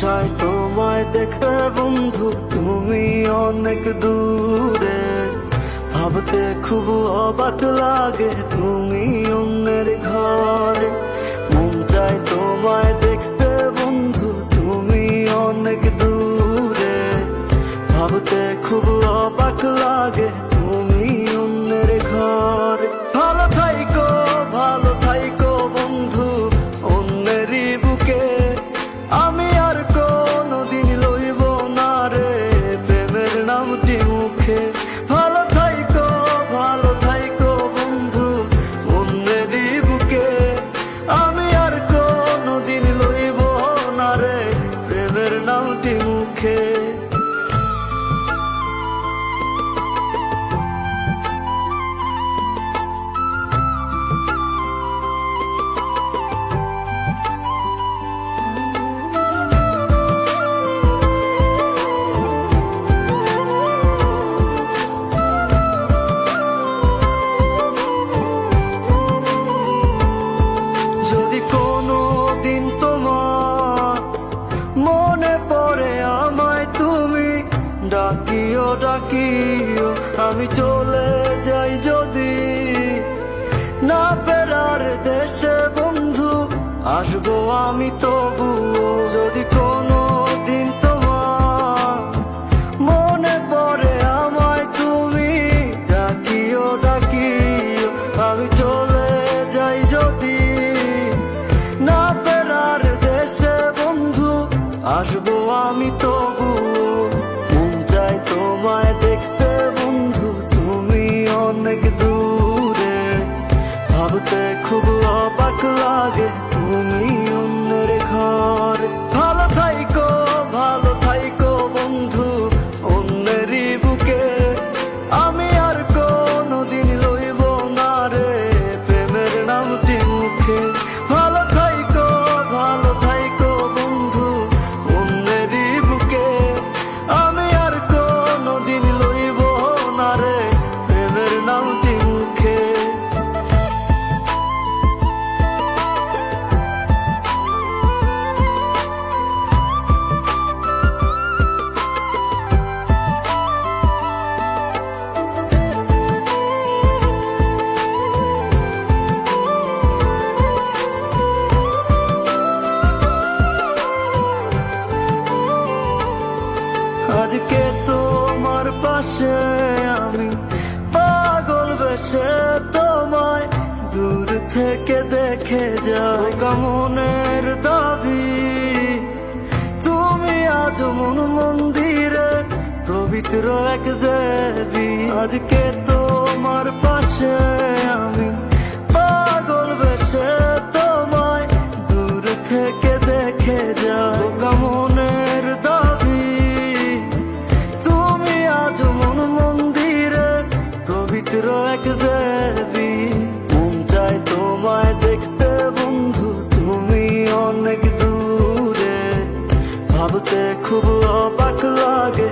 চায় তোমায় দেখতে বন্ধু, তুমি অনেক দূরে। ভাবতে খুব অবাক লাগে তুমি অন্যের ঘরে। মন চায় তোমায় দেখতে বন্ধু, তুমি অনেক দূরে। ভাবতে খুব অবাক লাগে তুমি অন্যের ঘরে। ভালো থাইকো বন্ধু অন্যেরই বুকে। আমি আর কোনদিন লইব না রে প্রেমের নামটি মুখে। ভালো থাইকো বন্ধু অন্যেরই বুকে। আমি আর কোনদিন লইব না রে প্রেমের নামটি মুখে। যদি কোনো দিন তোমার মনে পড়ে আমায় তুমি ডাকিও আমি চলে যাই যদি না ফেরার দেশে বন্ধু, আসবো আমি তবুও। যদি কোনো দিন তোমার মনে পড়ে আমায় তুমি ডাকিও আমি চলে যাই যদি না ফেরার দেশে বন্ধু, আসবো আমি তবুও। মন চায় তোমায় দেখতে বন্ধু, তুমি অনেক দূরে। ভাবতে খুব অবাক লাগে তুমি অন্যের ঘরে। ভালো থাইকো বন্ধু অন্যেরই বুকে। আমি আর কোনদিন লইব না রে প্রেমের নামটি মুখে। ভালো থাইকো বন্ধু অন্যেরই বুকে। আমি আর কোনদিন লইব না রে প্রেমের নামটি মুখে। আজকে তোমার পাশে আমি পাগল বেশে তোমায় দূর থেকে দেখে যাই। মনের দাবি তুমি আজ মন মন্দিরে পবিত্র এক দেবী। আজকে তোমার পাশে আমি পাগল বেশে তোমায় দূর থেকে দেখে যাই। মনের দাবি তুমি আজ মন মন্দিরে পবিত্র এক দেবী। মন চায় তোমায় দেখতে বন্ধু, তুমি অনেক দূরে। ভাবতে খুব অবাক লাগে